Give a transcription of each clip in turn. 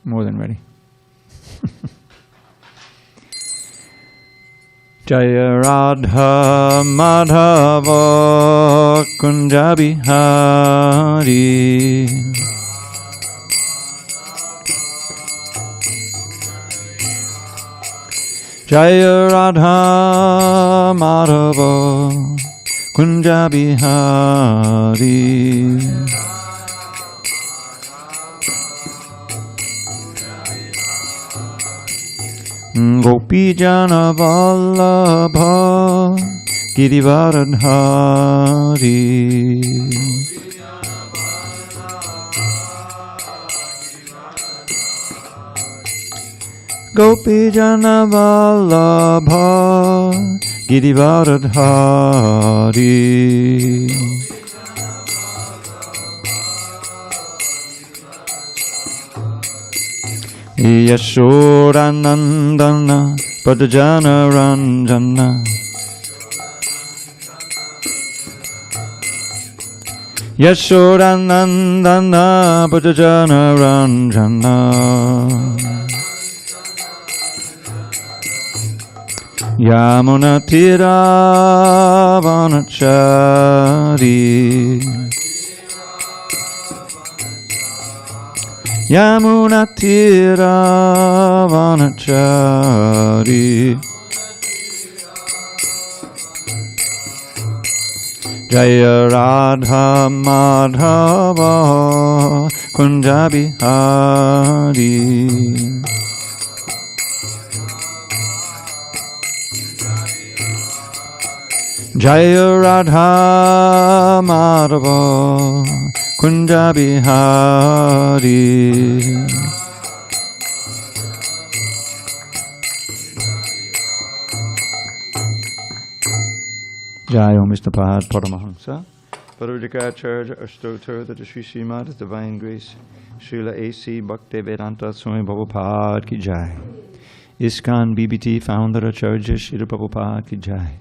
More than ready. Jaya Radha Madhava Kunja Bihari Jaya Radha Madhava Kunja Bihari Gopi Jana Vallabha Girivaradhari Gopi Jana Vallabha Girivaradhari Yashodanandana Padajana Ranjana Yashodanandana Padajana Ranjana Yamuna Tiravanachari Yamuna Tiravanachari Jaya Radha Madhava Kunja Bihari Jaya Radha Madhava Kunja Bihari Jai Om Vishnupad Paramahamsa Parvadikacharya Ashtotar the Sri Srimad His Divine Grace Srila A.C. Bhaktivedanta Swami Prabhupada Ki Jai ISKCON BBT Founder Acharya Srila Prabhupada Ki Jai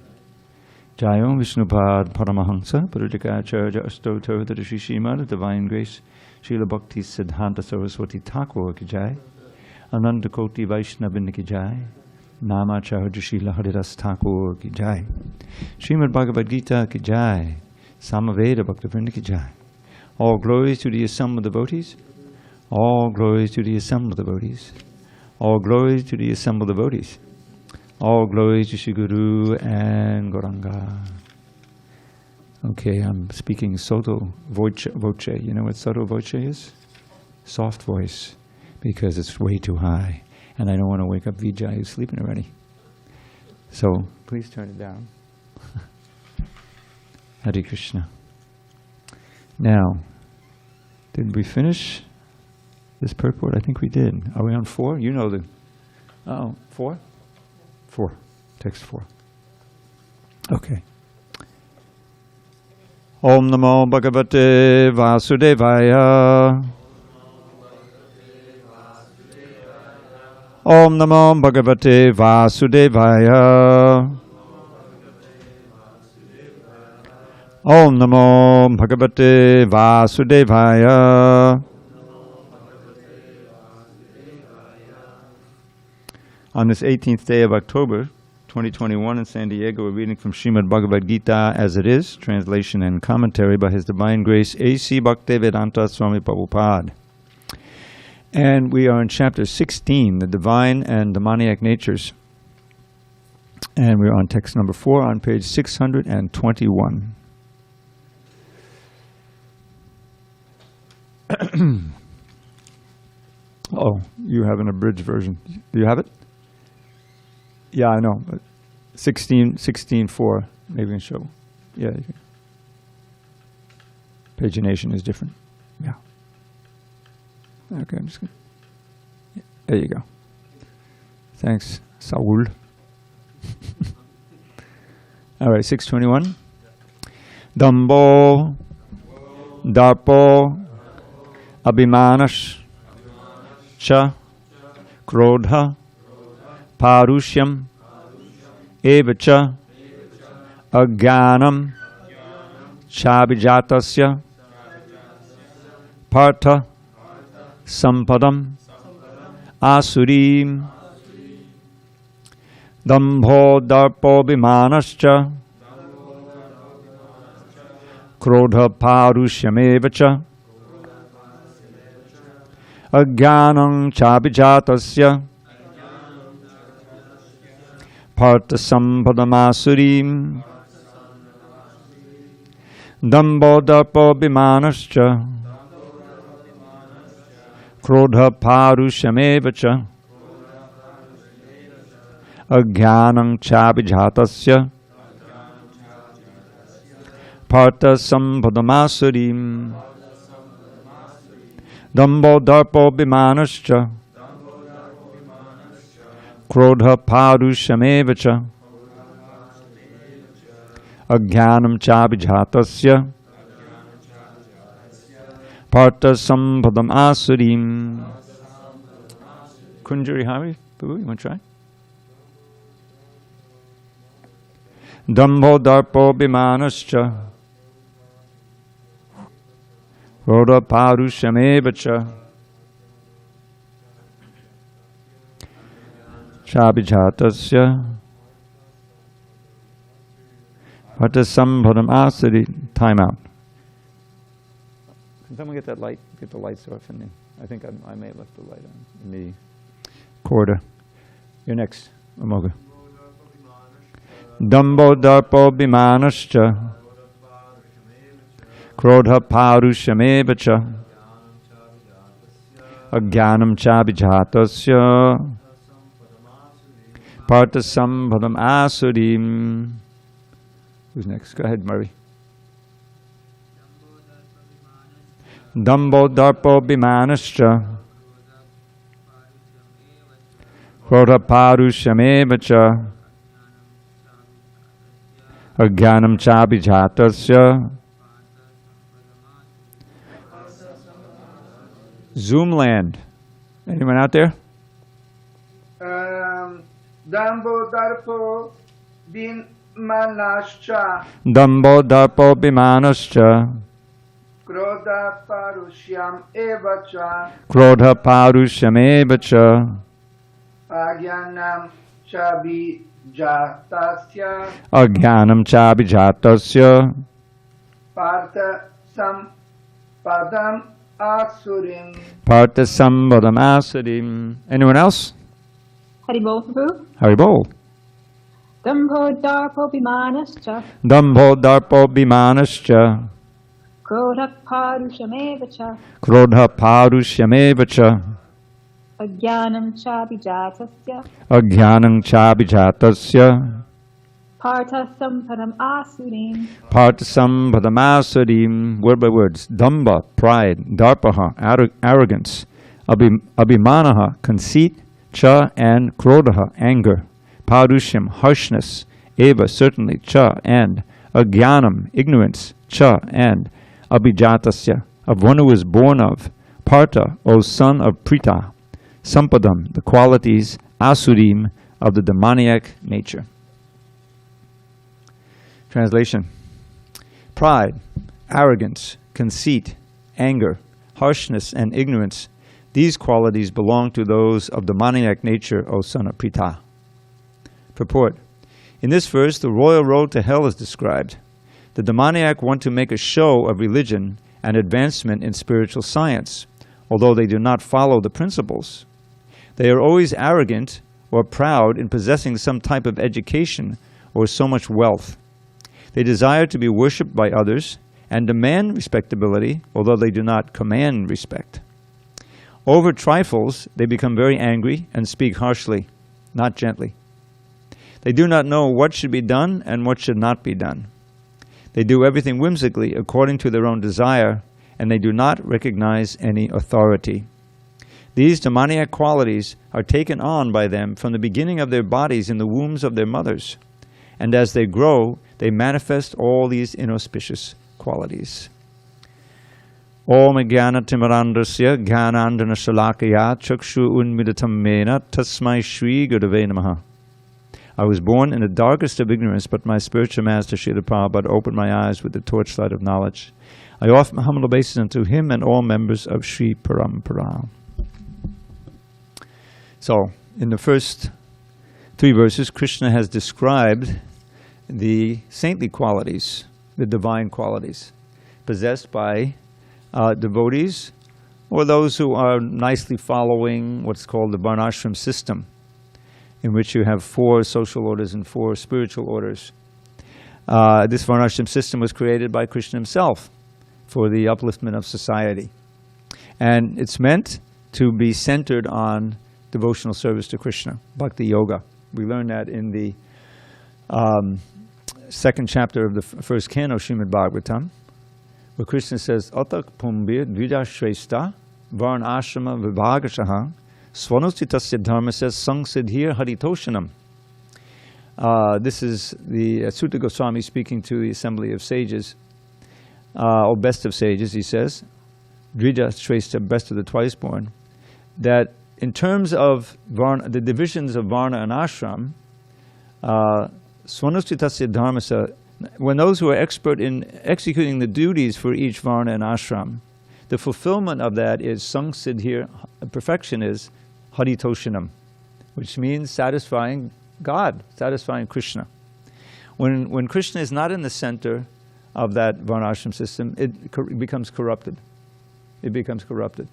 Jai Om Vishnupad Paramahamsa Parvadikacharya Ashtotar the Sri Srimad His Divine Grace Srila Bhakti Siddhanta Saraswati Thakur Ki Jai Ananda Koti Vaishnavin Ki Jai Namacharya Srila Haridas Thakur Ki Jai Srimad Bhagavad Gita Ki Jai Samaveda Bhaktivinoda Ki Jai. All glories to the assembled devotees. All glories to the assembled devotees. All glories to the assembled devotees. All glories to Shri Guru and Gauranga. Okay, I'm speaking sotto voce. You know what sotto voce is? Soft voice, because it's way too high. And I don't want to wake up Vijay who's sleeping already. So please turn it down. Hare Krishna. Now, did we finish this purport? I think we did. Are we on 4? You know the... Oh, 4? 4. Text 4. Okay. Om Namo Bhagavate Vasudevaya. Om Namo Bhagavate Vasudevaya. Om Namo Bhagavate Vasudevaya. On this 18th day of October, 2021 in San Diego, we're reading from Srimad Bhagavad Gita as it is, translation and commentary by His Divine Grace A.C. Bhaktivedanta Swami Prabhupada. And we are in chapter 16, the divine and demoniac natures. And we're on text number 4 on page 621. Oh, you have an abridged version. Do you have it? Yeah, I know. But 16.4, maybe we can show. Yeah. Pagination is different. Yeah. Okay, I'm just going to... There you go. Thanks, Saul. All right, 621. Dambo, Darpo, Abhimanash, Cha, Krodha, Parushyam, Evacha, Agyanam, Chabijatasya, Partha, Sampadam, asurim. Dambho darpo vimanascha krodha parushyameva Ajnanam chabijatasya partha sampadamasurim. Dambho darpo vimanascha krodha parushyameva Ajnanam chabijatasya partha sampadamasurim. Dambho darpo vimanascha krodha parushyameva Ajnanam chabijatasya partha sampadamasurim. Kunjari Hari, Babu, you want to try? Dambho darpo vimanascha krodha parushyameva chabijatasya partha sampadamasurim. Time out. Can someone get that light? Get the lights off in the, I think I may have left the light on in the corridor. You're next, Amoga. Dambho darpo vimanascha krodha parushyameva Ajnanam chabijatasya partha sampadamasurim. Who's next? Go ahead, Murray. Dambho darpo vimanascha krodha parushyameva Ajnanam chabijatasya. Zoomland. Anyone out there? Dambho darpo vimanascha Dambho darpo vimanascha krodha parushyam evacha krodha parushyameva ajnanam chabijatasya Ajnanam chabijatasya partha sampadam asurim. partha sampadamasurim. Anyone else? Haribol Prabhu. Haribol. Dambho darpo vimanascha Dambho darpo vimanascha krodha parushyameva krodha parushyameva ajnanam chabijatasya Ajnanam chabijatasya partha sampadam asurim. partha sampadamasurim. Word by words. Damba, pride. Darpaha, arrogance. Abhimanaha, conceit. Cha and krodha, anger. Parushyam, harshness. Eva, certainly. Cha and ajnanam, ignorance. Cha and abhijatasya, of one who is born of. Partha, O son of Prita. Sampadam, the qualities. Asurim, of the demoniac nature. Translation. Pride, arrogance, conceit, anger, harshness, and ignorance. These qualities belong to those of demoniac nature, O son of Prita. Purport. In this verse, the royal road to hell is described. The demoniac want to make a show of religion and advancement in spiritual science, although they do not follow the principles. They are always arrogant or proud in possessing some type of education or so much wealth. They desire to be worshipped by others and demand respectability, although they do not command respect. Over trifles, they become very angry and speak harshly, not gently. They do not know what should be done and what should not be done. They do everything whimsically according to their own desire, and they do not recognize any authority. These demoniac qualities are taken on by them from the beginning of their bodies in the wombs of their mothers, and as they grow, they manifest all these inauspicious qualities. Om Jnana Timarandasya Jnanandana Shalakaya Chakshu Unmidatam Mena Tasmai Shri Gurave Namaha. I was born in the darkest of ignorance, but my spiritual master Srila Prabhupada opened my eyes with the torchlight of knowledge. I offer my humble obeisance unto him and all members of Sri Parampara. So, in the first 3 verses, Krishna has described the saintly qualities, the divine qualities, possessed by devotees or those who are nicely following what's called the varnashram system, in which you have 4 social orders and 4 spiritual orders. This varnashram system was created by Krishna himself for the upliftment of society. And it's meant to be centered on devotional service to Krishna, bhakti yoga. We learn that in the 2nd chapter of the first canto, Srimad Bhagavatam, where Krishna says, Atak pumbir dvija shrestha varn ashrama vibhagashaha swanustitasya dharma says sangsiddhir haritoshanam. This is the Sutta Goswami speaking to the assembly of sages, or best of sages, he says, Dvija Shrestha, best of the twice born, that in terms of the divisions of Varna and Ashram, Swanustitasya Dharmasa, when those who are expert in executing the duties for each Varna and Ashram, the fulfillment of that is Sangsiddhir, perfection is Haritoshanam, which means satisfying God, satisfying Krishna. When Krishna is not in the center of that Varnashram system, it becomes corrupted. It becomes corrupted.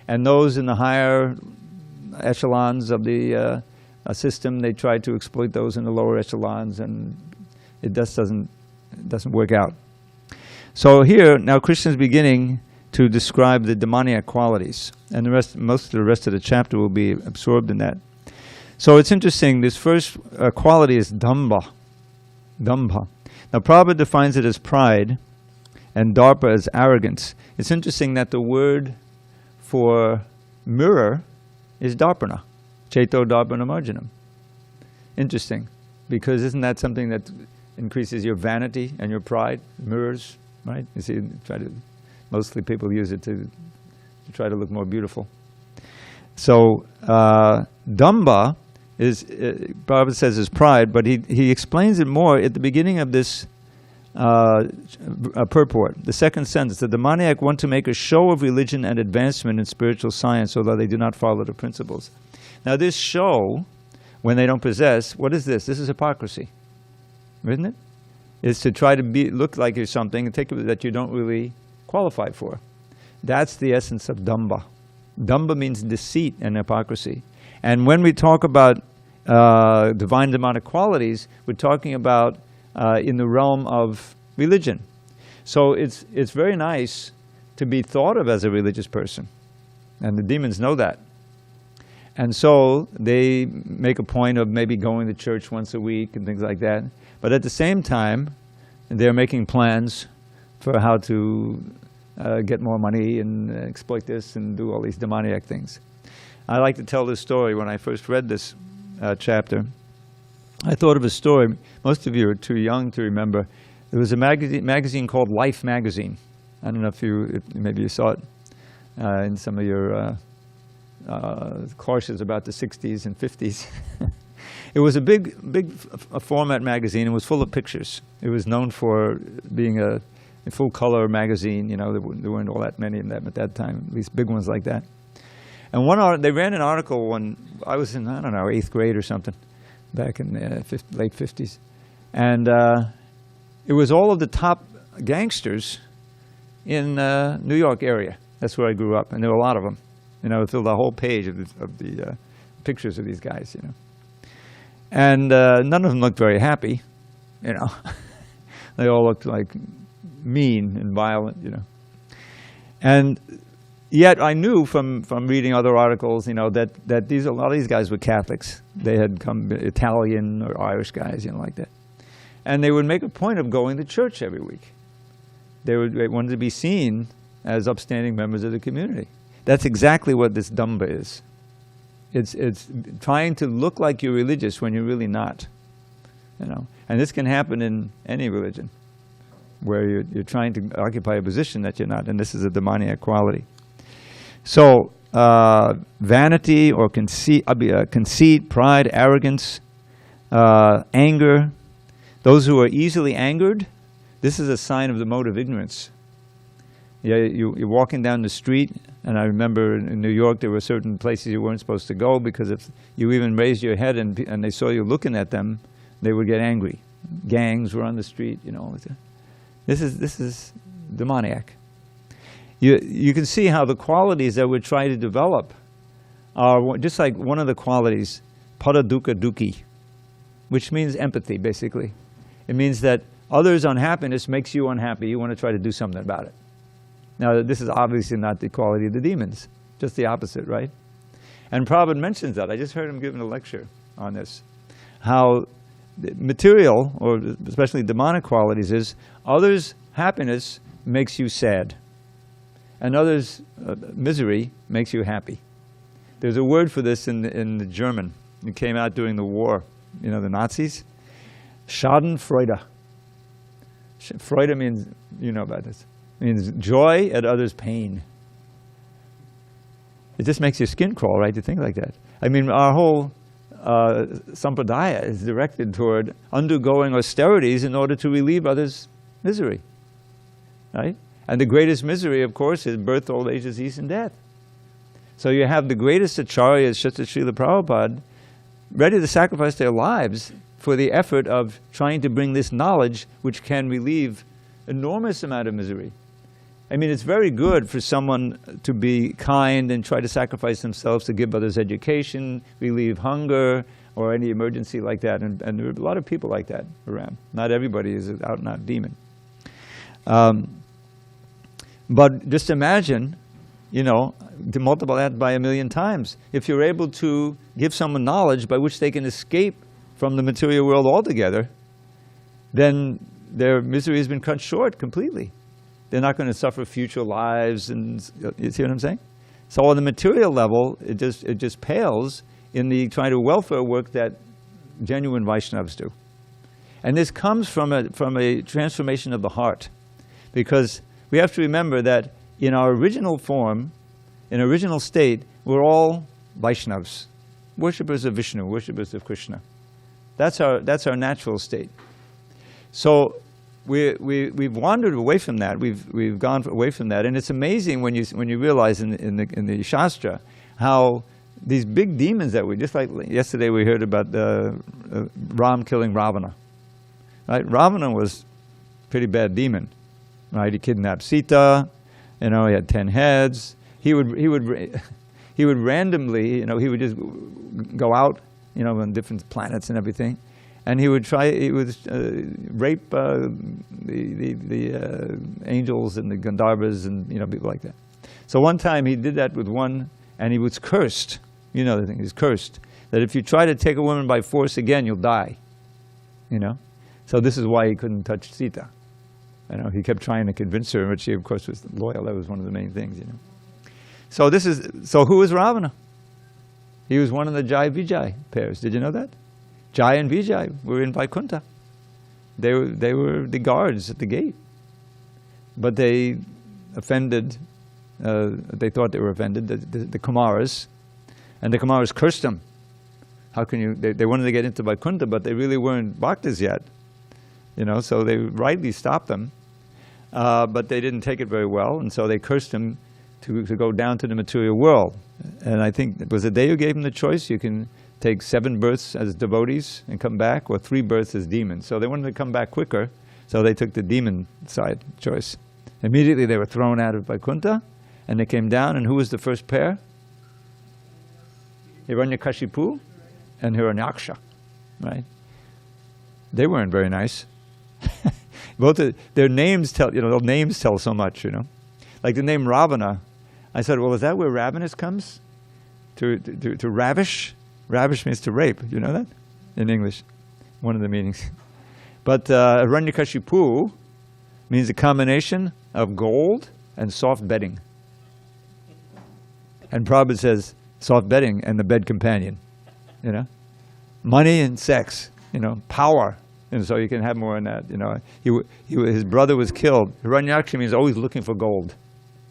And those in the higher echelons of the system, they try to exploit those in the lower echelons, and it just doesn't work out. So here, now Krishna is beginning to describe the demoniac qualities, and most of the rest of the chapter will be absorbed in that. So it's interesting, this first quality is dambha. Dambha. Now Prabhupada defines it as pride, and darpa as arrogance. It's interesting that the word for mirror is darpana, cheto darpana marjanam. Interesting, because isn't that something that increases your vanity and your pride? Mirrors, right? You see, mostly people use it to try to look more beautiful. So damba is, Prabhupada says, is pride, but he explains it more at the beginning of this purport. The second sentence, the demoniac want to make a show of religion and advancement in spiritual science, although they do not follow the principles. Now this show, when they don't possess, what is this? This is hypocrisy, isn't it? It's to try to look like you're something and take it that you don't really qualify for. That's the essence of damba. Damba means deceit and hypocrisy. And when we talk about divine demonic qualities, we're talking about in the realm of religion. So it's very nice to be thought of as a religious person. And the demons know that. And so they make a point of maybe going to church once a week and things like that. But at the same time, they're making plans for how to get more money and exploit this and do all these demoniac things. I like to tell this story. When I first read this chapter, I thought of a story. Most of you are too young to remember. There was a magazine called Life magazine. I don't know if maybe you saw it in some of your courses about the 60s and 50s. It was a big format magazine. It was full of pictures. It was known for being a full-color magazine. You know, there weren't all that many of them at that time, at least big ones like that. And they ran an article when I was in, I don't know, 8th grade or something, back in the late 50s. And it was all of the top gangsters in New York area. That's where I grew up, and there were a lot of them. You know, it filled the whole page of the pictures of these guys, you know. And none of them looked very happy, you know. They all looked like mean and violent, you know. And yet I knew from reading other articles, you know, that a lot of these guys were Catholics. They had come Italian or Irish guys, you know, like that. And they would make a point of going to church every week. They wanted to be seen as upstanding members of the community. That's exactly what this damba is. It's trying to look like you're religious when you're really not, you know. And this can happen in any religion, where you're trying to occupy a position that you're not, and this is a demoniac quality. So vanity or conceit, pride, arrogance, anger. Those who are easily angered, this is a sign of the mode of ignorance. You're walking down the street, and I remember in New York there were certain places you weren't supposed to go because if you even raised your head and they saw you looking at them, they would get angry. Gangs were on the street, you know. This is demoniac. You can see how the qualities that we're trying to develop are just like one of the qualities, paradukkha dukhi, which means empathy, basically. It means that others' unhappiness makes you unhappy. You want to try to do something about it. Now, this is obviously not the quality of the demons, just the opposite, right? And Prabhupada mentions that. I just heard him giving a lecture on this. How material, or especially demonic qualities, is others' happiness makes you sad, and others' misery makes you happy. There's a word for this in the German. It came out during the war, you know, the Nazis. Schadenfreude. Freude means, you know about this, it means joy at others' pain. It just makes your skin crawl, right, to think like that. I mean, our whole sampradaya is directed toward undergoing austerities in order to relieve others' misery, right? And the greatest misery, of course, is birth, old age, disease, and death. So you have the greatest acharyas, such as Srila Prabhupada, ready to sacrifice their lives for the effort of trying to bring this knowledge which can relieve enormous amount of misery. I mean, it's very good for someone to be kind and try to sacrifice themselves to give others education, relieve hunger, or any emergency like that. And there are a lot of people like that around. Not everybody is an out-and-out demon. But just imagine, you know, to multiply that by 1,000,000 times. If you're able to give someone knowledge by which they can escape from the material world altogether, then their misery has been cut short completely. They're not going to suffer future lives, and you see what I'm saying? So on the material level, it just pales in the kind of welfare work that genuine Vaishnavas do. And this comes from a transformation of the heart, because we have to remember that in our original form, in original state, we're all Vaishnavas, worshippers of Vishnu, worshippers of Krishna. That's our natural state. So we've wandered away from that. We've gone away from that, and it's amazing when you realize in the Shastra how these big demons that just like yesterday we heard about Ram killing Ravana. Right? Ravana was a pretty bad demon. Right? He kidnapped Sita. You know, he had 10 heads. He would randomly, you know, he would just go out, you know, on different planets and everything, and he would rape the angels and the Gandharvas and, you know, people like that. So one time he did that with one, and he was cursed. You know the thing, he's cursed that if you try to take a woman by force again, you'll die. You know, so this is why he couldn't touch Sita. You know, he kept trying to convince her, but she, of course, was loyal. That was one of the main things, you know. So who was Ravana? He was one of the Jai Vijay pairs. Did you know that? Jai and Vijay were in Vaikuntha. They were the guards at the gate. But they offended, they thought they were offended, the Kumaras. And the Kumaras cursed them. How can you, they wanted to get into Vaikuntha, but they really weren't bhaktas yet. You know, so they rightly stopped them. But they didn't take it very well, and so they cursed him to go down to the material world. And I think, was it they who gave him the choice? You can take 7 births as devotees and come back, or 3 births as demons. So they wanted to come back quicker, so they took the demon side choice. Immediately they were thrown out of Vaikuntha, and they came down, and who was the first pair? Hiranyakashipu and Hiranyaksha, right? They weren't very nice. Both their names tell, you know, their names tell so much, you know. Like the name Ravana, I said, well, is that where ravenous comes? To ravish? Ravish means to rape, you know that? In English, one of the meanings. But Hiranyakashipu means a combination of gold and soft bedding. And Prabhupada says, soft bedding and the bed companion, you know. Money and sex, you know, power. And so you can have more on that, you know. His brother was killed. Hiranyaksha means always looking for gold.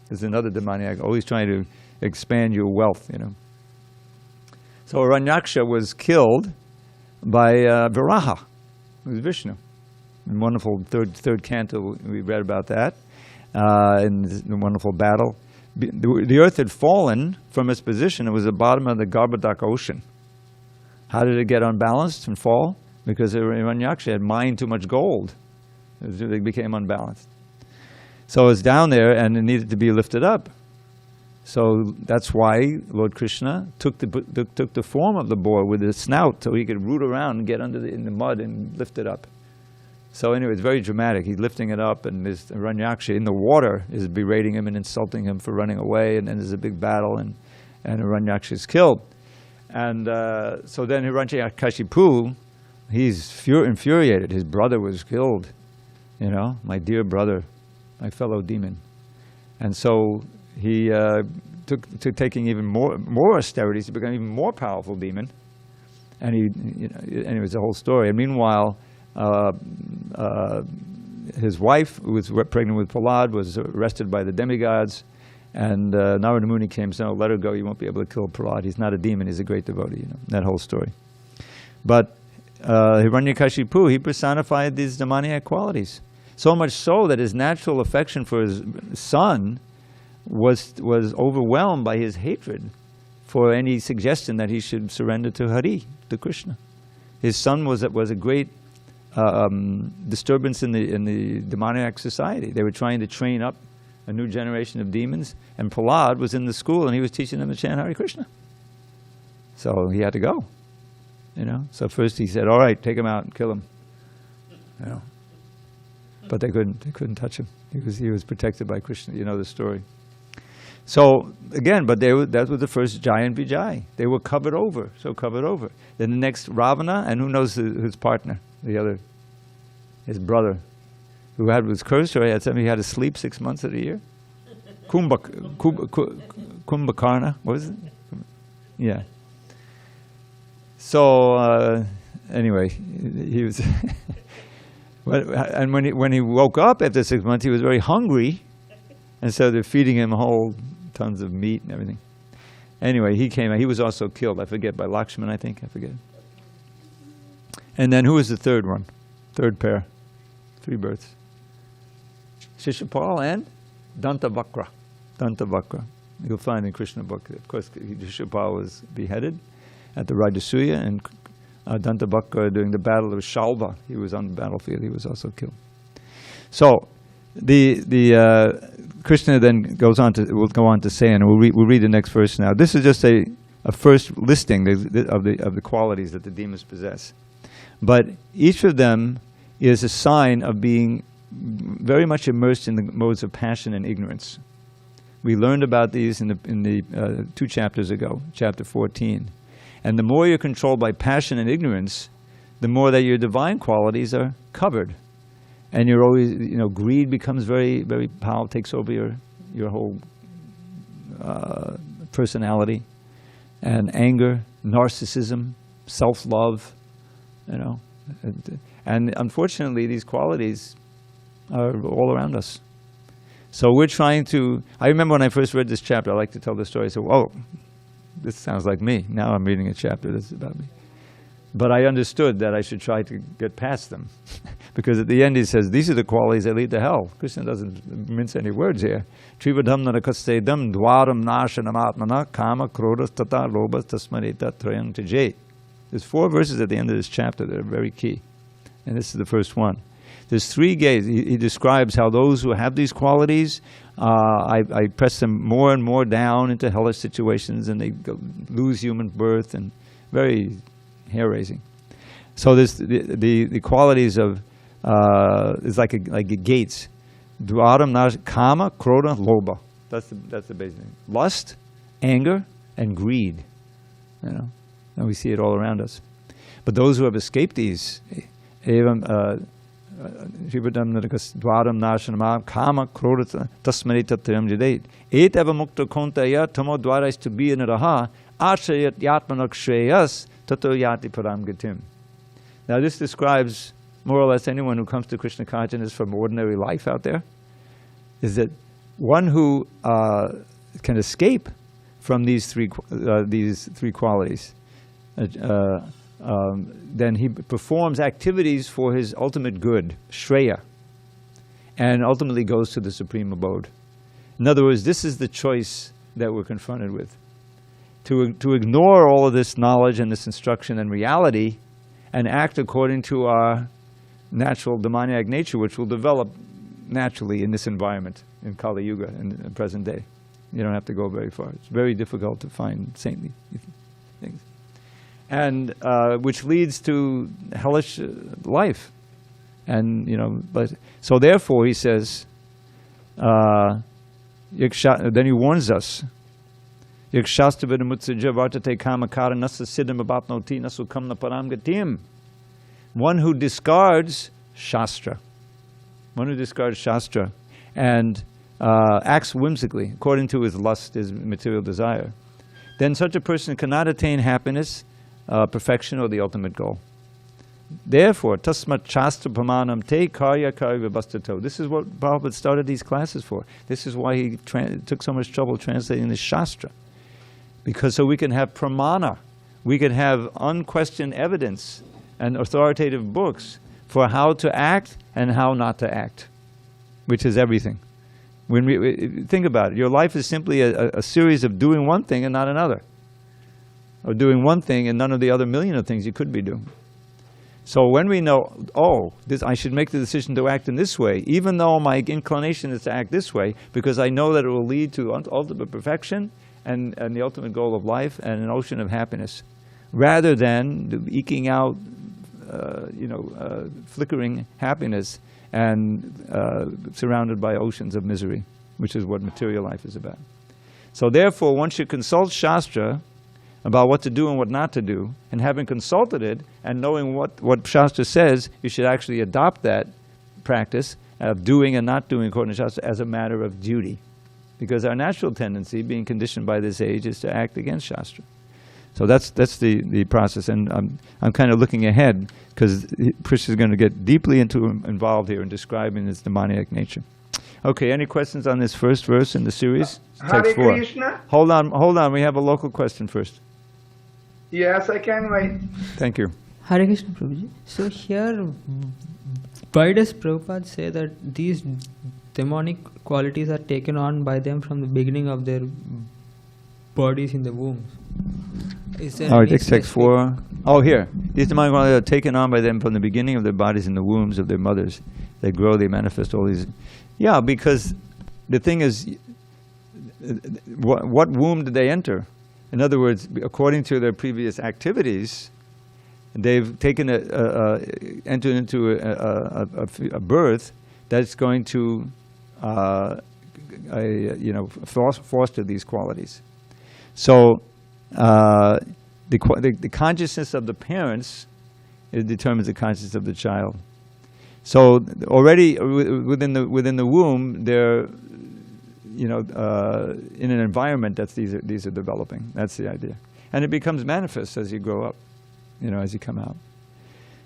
There's another demoniac, always trying to expand your wealth, you know. So Hiranyaksha was killed by Viraha, who's Vishnu. In wonderful third canto, we read about that. in this wonderful battle. The earth had fallen from its position. It was the bottom of the Garbhodak ocean. How did it get unbalanced and fall? Because Hiranyaksha had mined too much gold. It became unbalanced. So it's down there and it needed to be lifted up. So that's why Lord Krishna took the form of the boar with his snout so he could root around and get in the mud and lift it up. So anyway, it's very dramatic. He's lifting it up, and this Hiranyaksha in the water is berating him and insulting him for running away, and then there's a big battle, and Hiranyaksha is killed. And so then Hiranyakashipu, he's infuriated. His brother was killed, my dear brother, my fellow demon. And so he took taking even more austerities to become an even more powerful demon. And anyway, it's a whole story. And meanwhile, his wife, who was pregnant with Prahlad, was arrested by the demigods. And Narada Muni came and said, "Oh, let her go. You won't be able to kill Prahlad. He's not a demon. He's a great devotee." That whole story. But Hiranyakashipu, he personified these demoniac qualities. So much so that his natural affection for his son was overwhelmed by his hatred for any suggestion that he should surrender to Hari, to Krishna. His son was a great disturbance in the demoniac society. They were trying to train up a new generation of demons, and Prahlad was in the school and he was teaching them to chant Hare Krishna. So he had to go. So first he said, "All right, take him out and kill him." But they couldn't touch him. He was protected by Krishna. You know the story. So again, but that was the first giant Vijay. They were covered over. Then the next Ravana, and who knows his partner, his brother, who was cursed, or he had to sleep 6 months of the year. Kumbhakarna, what was it? Yeah. So anyway, he was. And when he woke up after 6 months, he was very hungry, and so they're feeding him whole tons of meat and everything. Anyway, he came out. He was also killed. I forget, by Lakshman, I think. I forget. And then who was the third one? Third pair. 3 births. Shishupal and Dantavakra. You'll find in Krishna book. Of course, Shishupal was beheaded at the Rajasuya, and Dantavakra during the battle of Shalva. He was on the battlefield. He was also killed. So the Krishna then will go on to say, and we'll read the next verse now. This is just a first listing of the qualities that the demons possess. But each of them is a sign of being very much immersed in the modes of passion and ignorance. We learned about these in the 2 chapters ago, chapter 14. And the more you're controlled by passion and ignorance, the more that your divine qualities are covered. And you're always, greed becomes very, very powerful, takes over your whole personality. And anger, narcissism, self-love, And unfortunately, these qualities are all around us. So we're trying to... I remember when I first read this chapter, I like to tell the story. I said, "Oh, this sounds like me. Now I'm reading a chapter that's about me." But I understood that I should try to get past them. Because at the end he says, these are the qualities that lead to hell. Krishna doesn't mince any words here. Trivadam narakastedam dwaram nashanam atmana kama krodas tata lobas tasmareta trayam tijay. There's 4 verses at the end of this chapter that are very key. And this is the first one. There's 3 gates. He describes how those who have these qualities, I press them more and more down into hellish situations, and they lose human birth, and very hair-raising. So there's the qualities of is like gates. Dvaram nash kama, krodha, lobha. That's the basic thing. Lust, anger, and greed. And we see it all around us. But those who have escaped these, evam Shivadam narakas dvaram nashanama kama krodha tasmani tatyam jadait. Et eva mukta kontaya tamo dvara is to be in raha ashayat yatmanak shreyas tato yati param gatim. Now this describes more or less anyone who comes to Krishna consciousness from ordinary life out there, is that one who can escape from these three qualities, then he performs activities for his ultimate good, Shreya. and ultimately goes to the supreme abode. In other words, this is the choice that we're confronted with. To ignore all of this knowledge and this instruction and reality and act according to our natural demoniac nature, which will develop naturally in this environment, in Kali Yuga, in the present day. You don't have to go very far. It's very difficult to find saintly things. And which leads to hellish life. And, but so therefore he says, then he warns us, one who discards Shastra, and acts whimsically according to his lust, his material desire, then such a person cannot attain happiness, perfection, or the ultimate goal. Therefore, tasmat shastra pramanam te karya karya vibhastato. This is what Prabhupada started these classes for. This is why he took so much trouble translating the Shastra. Because so we can have pramana, we can have unquestioned evidence and authoritative books for how to act and how not to act, which is everything. When we think about it, your life is simply a series of doing one thing and not another, or doing one thing and none of the other million of things you could be doing. So when we know, I should make the decision to act in this way, even though my inclination is to act this way, because I know that it will lead to ultimate perfection and the ultimate goal of life and an ocean of happiness, rather than eking out, flickering happiness and surrounded by oceans of misery, which is what material life is about. So therefore, one should consult Shastra about what to do and what not to do, and having consulted it and knowing what Shastra says, you should actually adopt that practice of doing and not doing according to Shastra as a matter of duty. Because our natural tendency, being conditioned by this age, is to act against Shastra. So that's the process, and I'm kind of looking ahead, because Krishna is going to get deeply involved here in describing his demoniac nature. Okay, any questions on this first verse in the series? Hare Text 4. Krishna. Hold on, we have a local question first. Yes, I can wait. Thank you. Hare Krishna Prabhuji. So here, why does Prabhupada say that these demonic qualities are taken on by them from the beginning of their bodies in the womb? All right, text 4. Oh, here. These demonic qualities are taken on by them from the beginning of their bodies in the wombs of their mothers. They grow, they manifest all these. Yeah, because the thing is, what womb did they enter? In other words, according to their previous activities, they've taken entered into a birth that's going to foster these qualities. So the consciousness of the parents determines the consciousness of the child. So already within the womb, they're in an environment that these are developing. That's the idea, and it becomes manifest as you grow up, as you come out.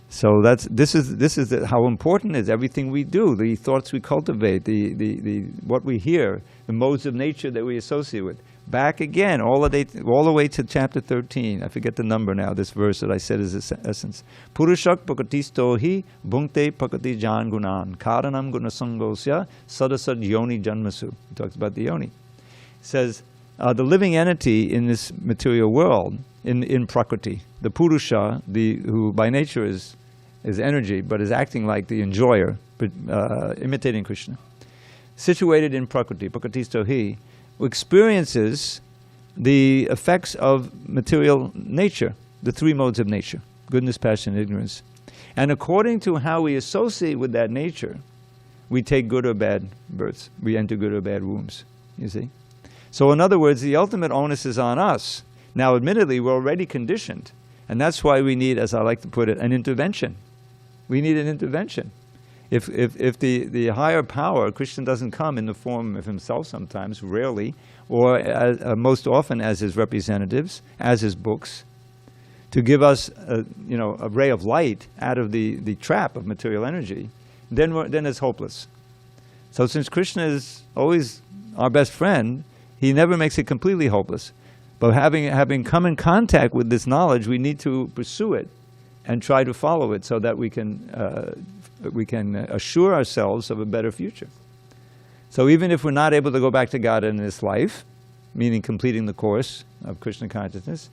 So this is how important is everything we do, the thoughts we cultivate, the what we hear, the modes of nature that we associate with. Back again, all the way to chapter 13. I forget the number now. This verse that I said is its essence. Purushak pakatisto hi bhunkte pakati jan gunan karanam gunasangosya sadasad yoni janmasu. He talks about the yoni. It says the living entity in this material world, in Prakriti, the Purusha, who by nature is energy, but is acting like the enjoyer, imitating Krishna, situated in Prakriti, pakatisto hi, experiences the effects of material nature, the three modes of nature, goodness, passion, and ignorance. And according to how we associate with that nature, we take good or bad births. We enter good or bad wombs, you see. So in other words, the ultimate onus is on us. Now, admittedly, we're already conditioned, and that's why we need, as I like to put it, an intervention. We need an intervention. If the higher power, Krishna doesn't come in the form of himself sometimes, rarely, or most often as his representatives, as his books, to give us a ray of light out of the trap of material energy, then it's hopeless. So since Krishna is always our best friend, he never makes it completely hopeless. But having come in contact with this knowledge, we need to pursue it and try to follow it so that we can assure ourselves of a better future. So even if we're not able to go back to God in this life, meaning completing the course of Krishna consciousness,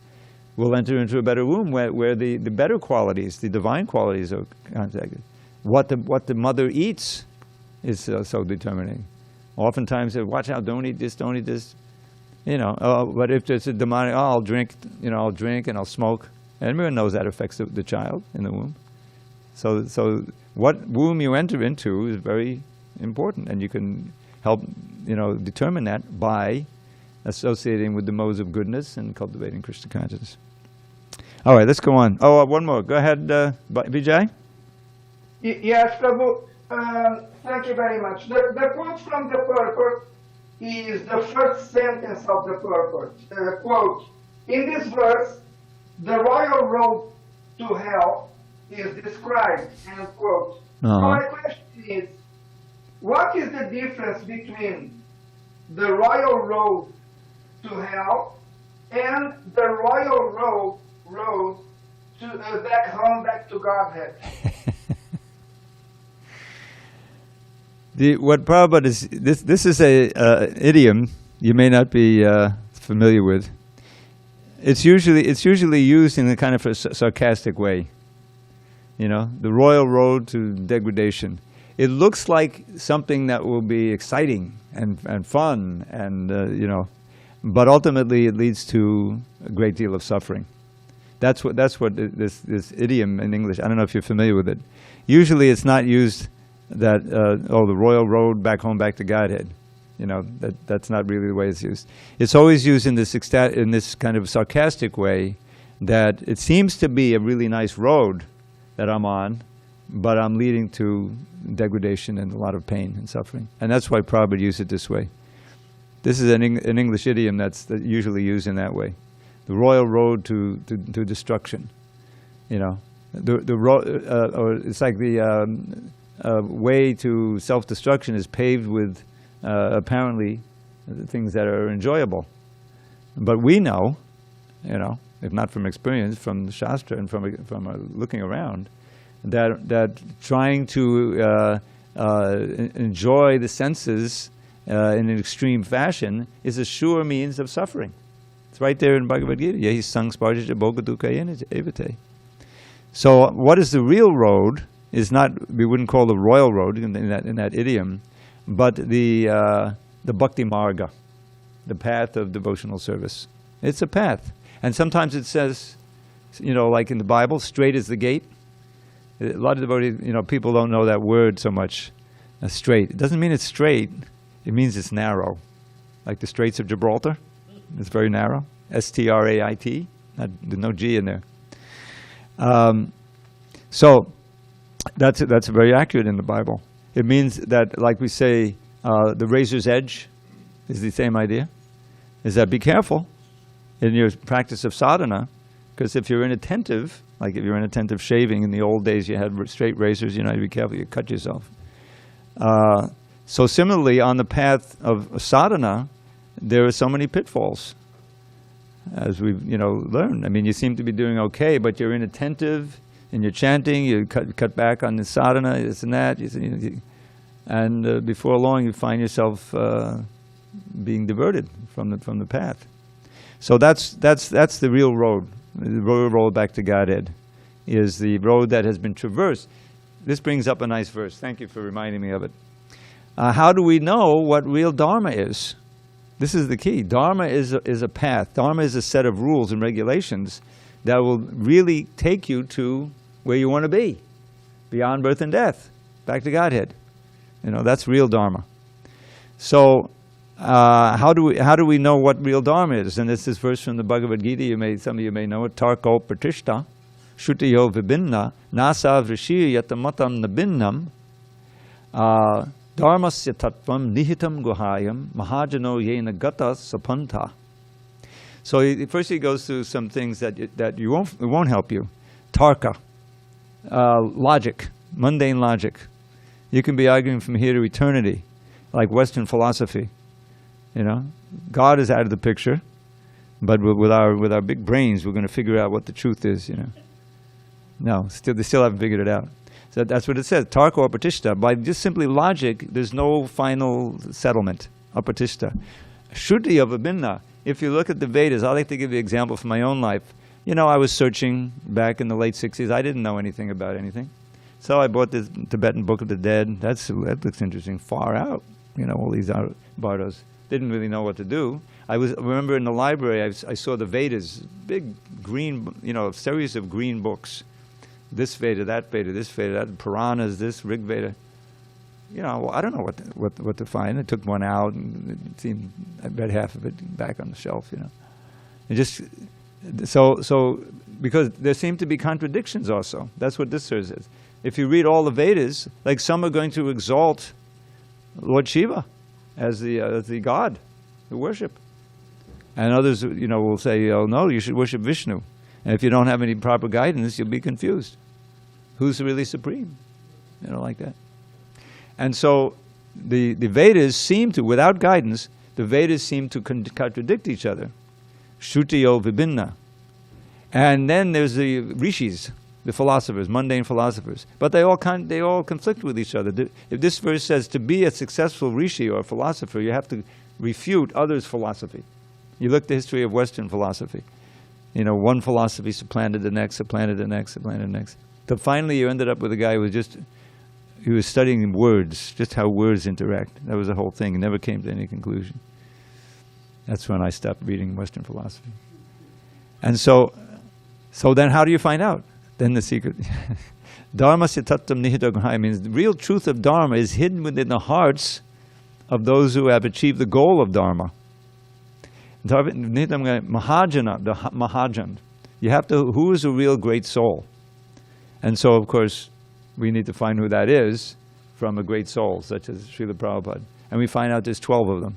we'll enter into a better womb where the better qualities, the divine qualities are contacted. What the mother eats is so determining. Oftentimes, watch out, don't eat this, don't eat this. But if there's a demonic, I'll drink and I'll smoke. Everyone knows that affects the child in the womb. So what womb you enter into is very important, and you can help, determine that by associating with the modes of goodness and cultivating Krishna consciousness. All right, let's go on. Oh, one more. Go ahead, Vijay. Yes, Prabhu. Thank you very much. The quote from the purport is the first sentence of the purport. Quote, in this verse, the royal road to hell is described, end quote. Uh-huh. My question is, what is the difference between the royal road to hell and the royal road to back home, back to Godhead? What Prabhupada is, this is a idiom you may not be familiar with. It's usually used in a kind of a sarcastic way. The royal road to degradation. It looks like something that will be exciting and fun but ultimately it leads to a great deal of suffering. That's what this idiom in English. I don't know if you're familiar with it. Usually it's not used that the royal road back home, back to Godhead. That's not really the way it's used. It's always used in this kind of sarcastic way, that it seems to be a really nice road that I'm on, but I'm leading to degradation and a lot of pain and suffering. And that's why Prabhupada used it this way. This is an English idiom that's usually used in that way. The royal road to destruction. It's like the way to self-destruction is paved with apparently things that are enjoyable. But we know, if not from experience, from the Shastra and from looking around, that trying to enjoy the senses in an extreme fashion is a sure means of suffering. It's right there in Bhagavad Gita. Yehi sang sparjita bhoga dukkha evate. So what is the real road is not, we wouldn't call the royal road in that idiom, but the bhakti marga, the path of devotional service. It's a path. And sometimes it says, like in the Bible, straight is the gate. A lot of devotees, people don't know that word so much, straight. It doesn't mean it's straight, it means it's narrow. Like the Straits of Gibraltar, it's very narrow. S-T-R-A-I-T, there's no G in there. So that's very accurate in the Bible. It means that, like we say, the razor's edge is the same idea, is that be careful in your practice of sadhana, because if you're inattentive, like if you're inattentive shaving, in the old days you had straight razors, you be careful, you cut yourself. So similarly, on the path of sadhana, there are so many pitfalls, as we've learned. I mean, you seem to be doing okay, but you're inattentive in your chanting, you cut back on the sadhana, this and that, and before long you find yourself being diverted from the path. So that's the real road. The real road back to Godhead is the road that has been traversed. This brings up a nice verse. Thank you for reminding me of it. How do we know what real Dharma is? This is the key. Dharma is a path. Dharma is a set of rules and regulations that will really take you to where you want to be, beyond birth and death, back to Godhead. That's real Dharma. So how do we know what real Dharma is? And this is verse from the Bhagavad Gita. Some of you may know it. Tarko pratishta, shutiyo vibhinna, nasa vrishir yatamatam nabinnam, dharmasya tattvam nihitam guhayam, mahajano yena gata sapanta. So first he goes through some things that it won't help you. Tarka, logic, mundane logic. You can be arguing from here to eternity, like Western philosophy. God is out of the picture, but with our big brains, we're going to figure out what the truth is. No, they still haven't figured it out. So that's what it says, tarka or pratishtha. By just simply logic, there's no final settlement, apratishta. Shruti of Vibhinna. If you look at the Vedas, I like to give you an example from my own life. You know, I was searching back in the late 60s. I didn't know anything about anything. So I bought this Tibetan Book of the Dead. That looks interesting. Far out. You know, all these bardos. Didn't really know what to do. I remember in the library, I saw the Vedas, big green, you know, series of green books. This Veda, that Veda, this Veda, that Puranas, this Rig Veda. You know, I don't know what to find. I took one out, and it seemed I read half of it back on the shelf. You know, it just so because there seem to be contradictions also. That's what this says. If you read all the Vedas, like some are going to exalt Lord Shiva as the god to worship, and others, you know, will say, "Oh no, you should worship Vishnu." And if you don't have any proper guidance, you'll be confused. Who's really supreme? You know, like that. And so the Vedas seem to, without guidance, the Vedas seem to contradict each other. Shrutiyo Vibhinna. And then there's the rishis, the philosophers, mundane philosophers. But they all conflict with each other. If this verse says to be a successful rishi or a philosopher, you have to refute others' philosophy. You look at the history of Western philosophy. You know, one philosophy supplanted the next, supplanted the next, supplanted the next. Till finally you ended up with a guy who was he was studying words, just how words interact. That was the whole thing. He never came to any conclusion. That's when I stopped reading Western philosophy. And so then how do you find out? Then the secret. Dharma tattvam nihita grahaya means the real truth of Dharma is hidden within the hearts of those who have achieved the goal of Dharma. Mahajana, the Mahajan. You have to, who is a real great soul? And so, of course, we need to find who that is from a great soul, such as Srila Prabhupada. And we find out there's 12 of them.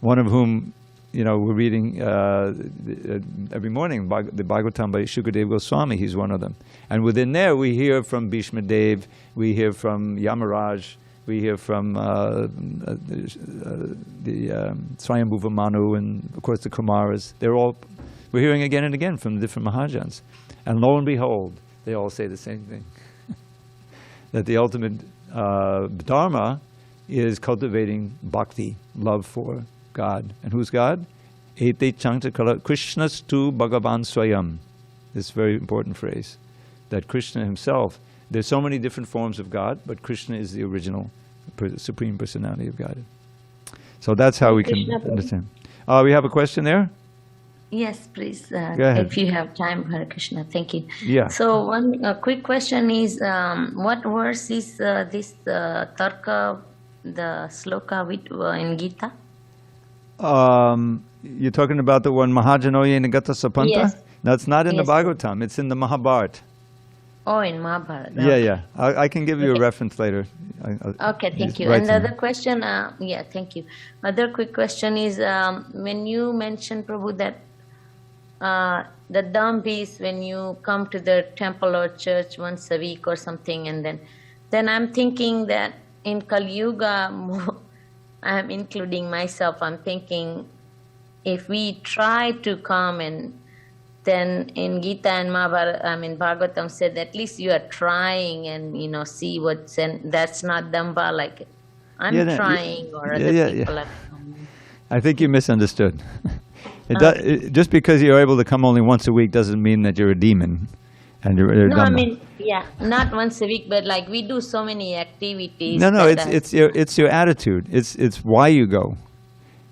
One of whom, you know, we're reading every morning, the Bhagavatam by Shukadeva Goswami, he's one of them. And within there, we hear from Bhishma Dev, we hear from Yamaraj, we hear from the Swayambhuva Manu, and of course the Kumaras. We're hearing again and again from the different Mahajans. And lo and behold, they all say the same thing. That the ultimate Dharma is cultivating bhakti, love for God. And who's God? Ete Chankta Krishnas tu Bhagavan Swayam. This very important phrase. That Krishna himself, there's so many different forms of God, but Krishna is the original Supreme Personality of God. So that's how we can understand. We have a question there? Yes, please. Go ahead. If you have time, Hare Krishna. Thank you. Yeah. So one quick question is, what verse is this Tarka, the sloka in Gita? You're talking about the one Mahajanoye Nagata Sapanta? Yes. No, it's not in the Yes. Bhagavatam. It's in the Mahabharata. Oh, in Mahabharata. Yeah, yeah. I can give you a reference later. Okay, thank you. Right And the other question, thank you. Other quick question is, when you mentioned, Prabhu, that the dump is when you come to the temple or church once a week or something, and then I'm thinking that in Kali Yuga, I'm including myself, I'm thinking if we try to come, and then in Gita and Mahabharata, Bhagavatam said at least you are trying and, see what's, and that's not damba, like I'm trying or other people are trying. I think you misunderstood. Just because you're able to come only once a week doesn't mean that you're a demon. And you're No, Dhamma. not once a week, but like we do so many activities. No, it's your attitude. It's why you go.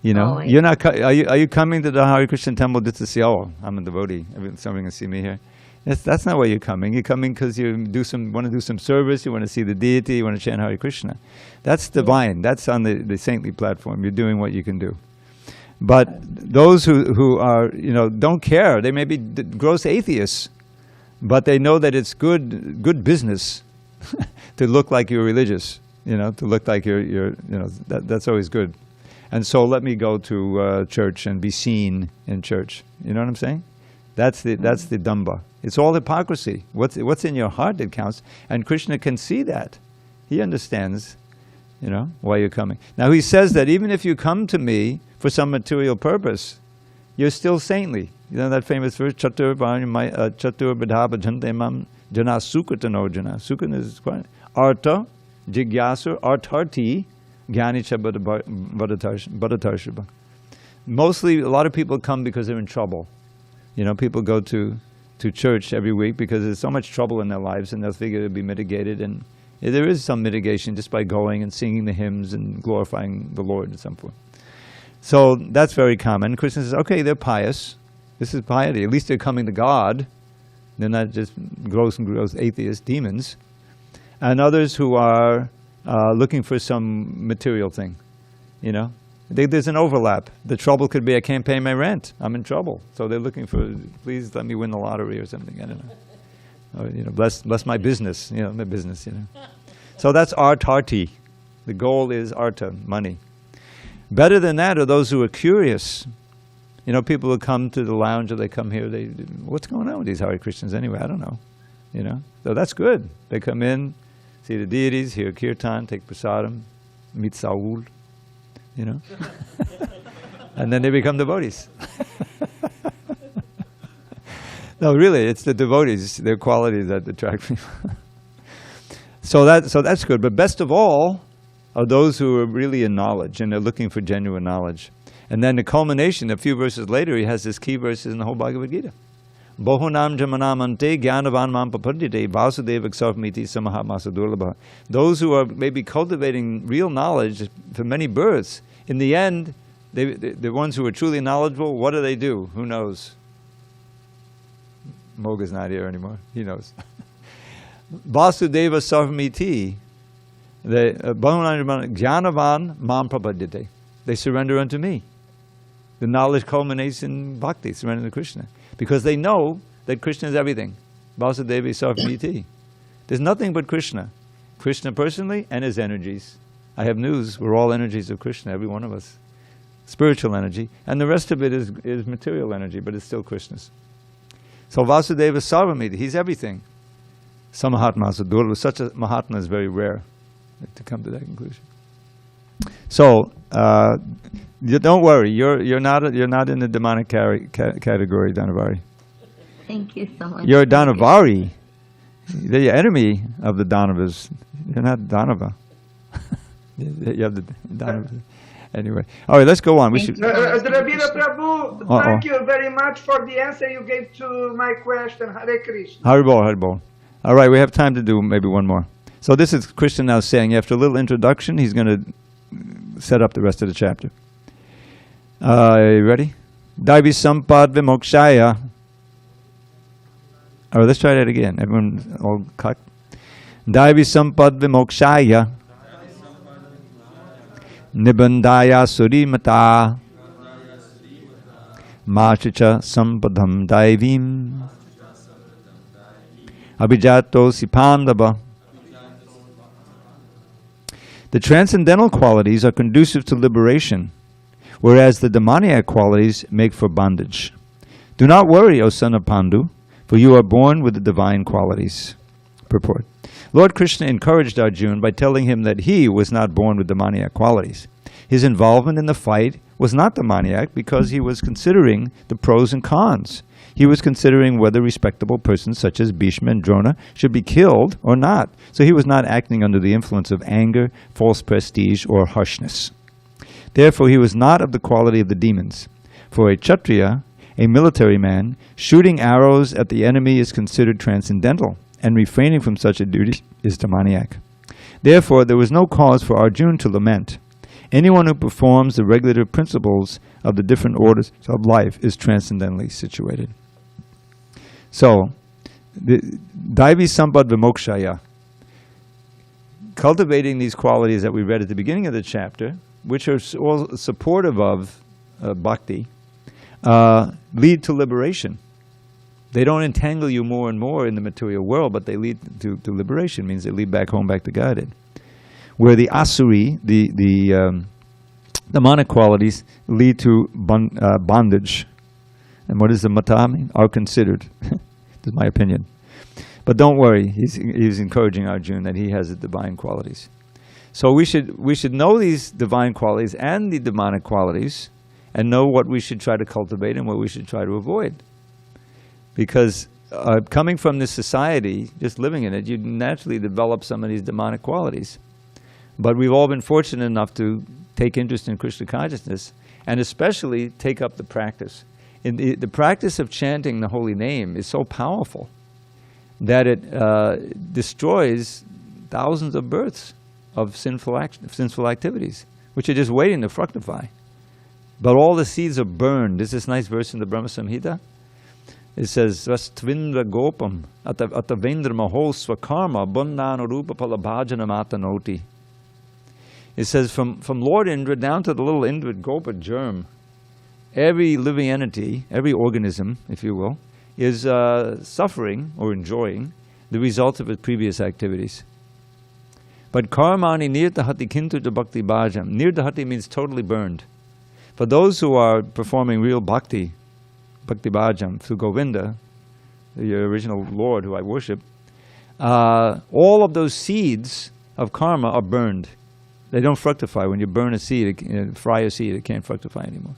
Oh, You're not. Are you coming to the Hare Krishna temple just to see? Oh, I'm a devotee. Somebody can see me here. That's not why you're coming. You're coming because you want to do some service. You want to see the deity. You want to chant Hare Krishna. That's divine. That's on the saintly platform. You're doing what you can do. But those who are don't care. They may be gross atheists, but they know that it's good business to look like you're religious. To look like you're that's always good. And so let me go to church and be seen in church. You know what I'm saying? That's the damba. It's all hypocrisy. What's in your heart that counts. And Krishna can see that. He understands, why you're coming. Now he says that even if you come to me for some material purpose, you're still saintly. You know that famous verse, Chatur Badha Bhajante Mam Jana Sukatano Jana. Sukan is quite Arta, Jigyasur, Artarti, Gyanicha Bhadatarshaba. Mostly, a lot of people come because they're in trouble. You know, people go to church every week because there's so much trouble in their lives, and they'll figure it'll be mitigated. And there is some mitigation just by going and singing the hymns and glorifying the Lord and so forth. So that's very common. Krishna says, okay, they're pious. This is piety. At least they're coming to God. They're not just gross and gross atheist demons. And others who are looking for some material thing, you know. There's an overlap. The trouble could be, I can't pay my rent. I'm in trouble. So they're looking for, please let me win the lottery or something. I don't know. Or, you know, bless my business. You know, my business. You know. So that's artarti. The goal is arta, money. Better than that are those who are curious. You know, people who come to the lounge or they come here. What's going on with these Hare Krishnas anyway? I don't know. You know, so that's good. They come in, see the deities, hear kirtan, take prasadam, meet Saul. You know, and then they become devotees. No, really, it's the devotees, their qualities that attract people. So that's good. But best of all are those who are really in knowledge and they're looking for genuine knowledge. And then the culmination, a few verses later, he has this key verses in the whole Bhagavad Gita. Bahunam jamanamante gyanavan mam papadite vasudeva ksarvamiti samahatmasa durlabha. Those who are maybe cultivating real knowledge for many births, in the end, the ones who are truly knowledgeable, what do? Who knows? Moga's not here anymore. He knows. Vasudeva sarvamiti. Jnanavan mam prapadite. They surrender unto me. The knowledge culminates in bhakti, surrender to Krishna. Because they know that Krishna is everything. Vasudeva sarvamiti. There's nothing but Krishna. Krishna personally and his energies. I have news, we're all energies of Krishna, every one of us. Spiritual energy. And the rest of it is material energy, but it's still Krishna's. So Vasudeva Sarvamiti, he's everything. Samahatma Sadurva, such a Mahatma is very rare to come to that conclusion. So, don't worry, you're not in the demonic category, Dhanavari. Thank you so much. You're a Dhanavari. They're the enemy of the Danavas. You're not Dhanava. You have the Danavas. Anyway, all right, let's go on. We should. Dravida Prabhu, thank you very much for the answer you gave to my question. Hare Krishna. Haribol, Haribol. All right, we have time to do maybe one more. So this is Krishna now saying, after a little introduction, he's going to set up the rest of the chapter. You ready? Daivi sampad vimokshaya. All right, let's try that again. Everyone all cocked. Daivi sampad vimokshaya. Nibandaya surimata. Machicha sampadam daivim. Abhijato sipandava. The transcendental qualities are conducive to liberation, whereas the demoniac qualities make for bondage. Do not worry, O son of Pandu, for you are born with the divine qualities. Purport. Lord Krishna encouraged Arjuna by telling him that he was not born with demoniac qualities. His involvement in the fight was not demoniac because he was considering the pros and cons. He was considering whether respectable persons such as Bhishma and Drona should be killed or not. So he was not acting under the influence of anger, false prestige, or harshness. Therefore, he was not of the quality of the demons. For a Kshatriya, a military man, shooting arrows at the enemy is considered transcendental, and refraining from such a duty is demoniac. Therefore, there was no cause for Arjuna to lament. Anyone who performs the regulative principles of the different orders of life is transcendently situated. So, the Daivi Sampad Vimokshaya, cultivating these qualities that we read at the beginning of the chapter, which are all supportive of bhakti, lead to liberation. They don't entangle you more and more in the material world, but they lead to liberation, means they lead back home, back to Godhead. Where the asuri, the demonic qualities, lead to bondage. And what does the mata mean? Are considered. This is my opinion. But don't worry, he's encouraging Arjuna that he has the divine qualities. So we should know these divine qualities and the demonic qualities, and know what we should try to cultivate and what we should try to avoid. Because coming from this society, just living in it, you naturally develop some of these demonic qualities. But we've all been fortunate enough to take interest in Krishna consciousness, and especially take up the practice. In the practice of chanting the holy name is so powerful that it destroys thousands of births of sinful activities, which are just waiting to fructify. But all the seeds are burned. There's this nice verse in the Brahma Samhita. It says, Rastvindra gopam atavendra maho swakarma bunnana rupa palabhajana matanoti. It says, from Lord Indra down to the little Indra gopa germ, every living entity, every organism, if you will, is suffering or enjoying the result of its previous activities. But karmani nirdahati kintu to bhakti bhajam. Nirdahati means totally burned. For those who are performing real bhakti bhajam through Govinda, the original Lord who I worship, all of those seeds of karma are burned. They don't fructify. When you burn a seed, fry a seed, it can't fructify anymore.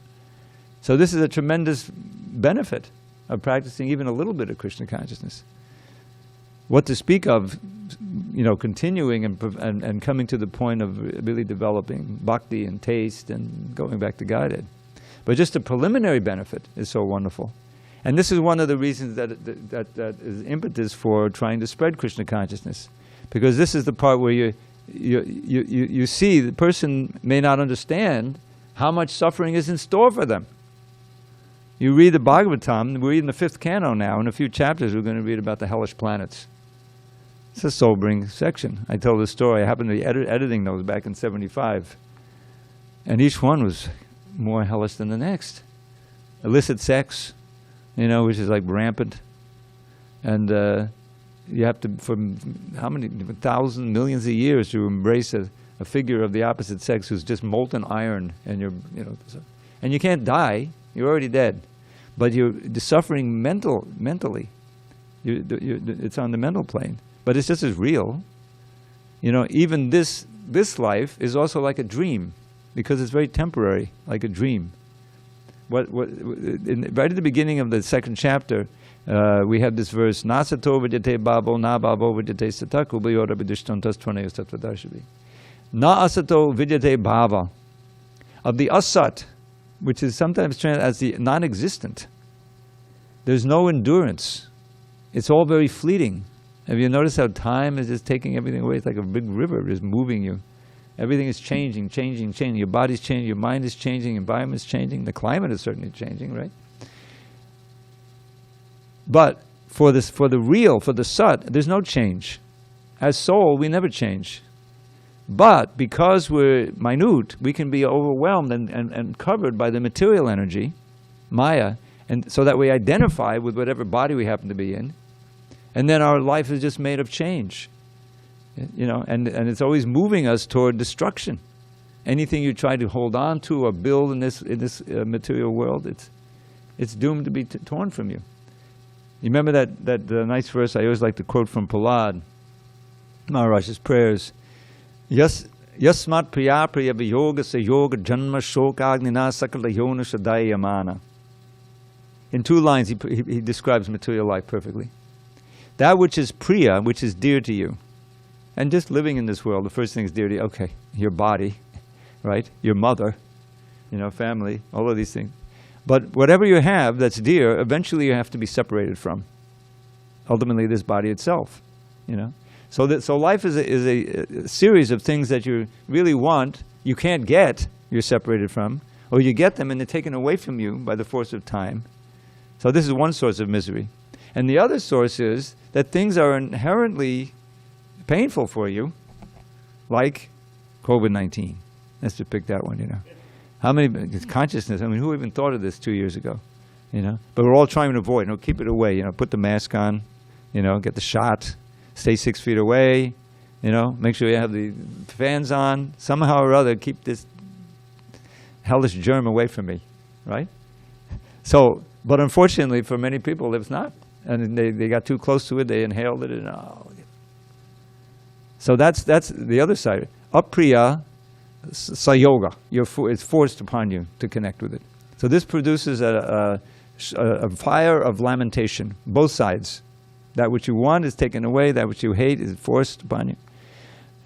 So this is a tremendous benefit of practicing even a little bit of Krishna consciousness. What to speak of, continuing and coming to the point of really developing bhakti and taste and going back to Godhead. But just the preliminary benefit is so wonderful. And this is one of the reasons that is impetus for trying to spread Krishna consciousness. Because this is the part where you see the person may not understand how much suffering is in store for them. You read the Bhagavatam, we're reading the 5th canto now. In a few chapters we're going to read about the hellish planets. It's a sobering section. I tell this story. I happened to be editing those back in '75. And each one was more hellish than the next. Illicit sex, which is like rampant. And you have to, for how many thousands, millions of years, to embrace a figure of the opposite sex who's just molten iron, and and you can't die. You're already dead, but you're suffering mentally. It's on the mental plane, but it's just as real. Even this life is also like a dream, because it's very temporary, like a dream. Right at the beginning of the 2nd chapter, we have this verse: "Nasato vidyate babo, na babo vidyate sataku bhayora vidishtantas tvanayos tatvadarshavi." Na asato vidyate bhava. Of the asat, which is sometimes translated as the non-existent, there's no endurance. It's all very fleeting. Have you noticed how time is just taking everything away? It's like a big river just moving you. Everything is changing. Your body's changing, your mind is changing, environment's changing, the climate is certainly changing, right? But for the real, for the sat, there's no change. As soul, we never change. But because we're minute, we can be overwhelmed and covered by the material energy, Maya, and so that we identify with whatever body we happen to be in. And then our life is just made of change. And it's always moving us toward destruction. Anything you try to hold on to or build in this material world, it's doomed to be torn from you. You remember that nice verse I always like to quote from Prahlad Maharaj's prayers. Yasmat priya priya viyoga sa yoga janma shokagnina sakala yona shadayamana. In 2 lines he describes material life perfectly. That which is priya, which is dear to you. And just living in this world, the first thing is dear to you. Okay, your body, right? Your mother, family, all of these things. But whatever you have that's dear, eventually you have to be separated from. Ultimately, this body itself, So life is a series of things that you really want, you can't get, you're separated from, or you get them and they're taken away from you by the force of time. So this is one source of misery. And the other source is that things are inherently painful for you, like COVID-19. Let's just pick that one, How many, consciousness, who even thought of this 2 years ago, But we're all trying to avoid, keep it away, put the mask on, get the shot, stay 6 feet away, make sure you have the fans on, somehow or other keep this hellish germ away from me, right? So, but unfortunately for many people it's not. And they got too close to it, they inhaled it, and So that's the other side. Apriya sayoga, it's forced upon you to connect with it. So this produces a a fire of lamentation, both sides. That which you want is taken away, that which you hate is forced upon you.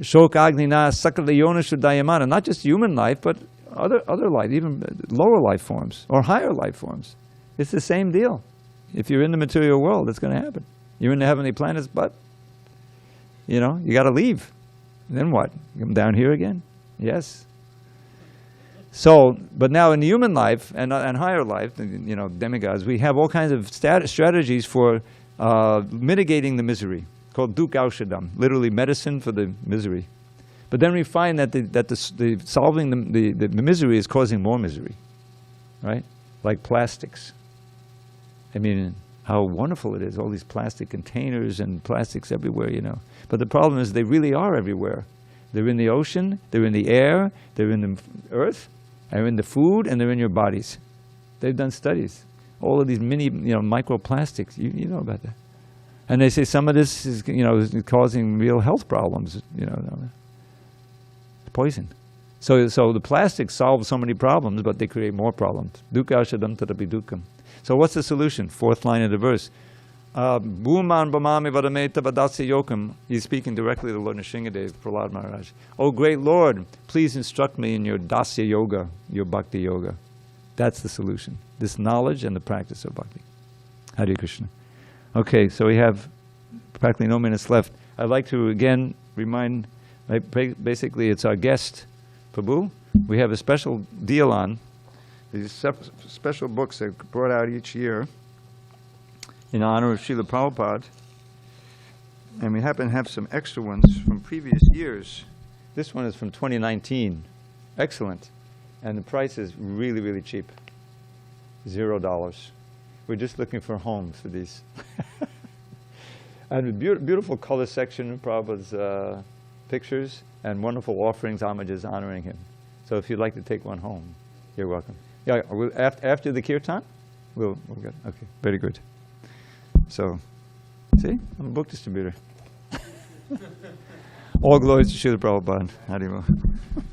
Shokagnina sakalayonashu dayamana, not just human life, but other life, even lower life forms or higher life forms. It's the same deal. If you're in the material world, it's going to happen. You're in the heavenly planets, but you got to leave. Then what? You come down here again? Yes. So, but now in the human life and higher life, demigods, we have all kinds of strategies for mitigating the misery, called duk aushadam, literally medicine for the misery. But then we find that the solving the misery is causing more misery, right? Like plastics. I mean, how wonderful it is, all these plastic containers and plastics everywhere, But the problem is they really are everywhere. They're in the ocean, they're in the air, they're in the earth, they're in the food, and they're in your bodies. They've done studies. All of these mini, microplastics, you know about that. And they say some of this is, is causing real health problems, poison. So the plastics solve so many problems, but they create more problems. Dukkha shadam tadapi dukkam. So what's the solution? Fourth line of the verse. Bhuman bhamami vadameta vadasya yokam. He's speaking directly to Lord Nrsingadev, Prahlad Maharaj. Oh great Lord, please instruct me in your dasya yoga, your bhakti yoga. That's the solution. This knowledge and the practice of bhakti. Hare Krishna. Okay, so we have practically no minutes left. I'd like to again remind, basically it's our guest, Prabhu. We have a special deal on these special books that are brought out each year in honor of Srila Prabhupada. And we happen to have some extra ones from previous years. This one is from 2019. Excellent. And the price is really, really cheap. $0. We're just looking for homes for these. And a beautiful color section of Prabhupada's pictures and wonderful offerings, homages honoring him. So if you'd like to take one home, you're welcome. Yeah, after the kirtan, we'll get it. Okay, very good. So, see, I'm a book distributor. All glories to Srila Prabhupada. Hare Krishna.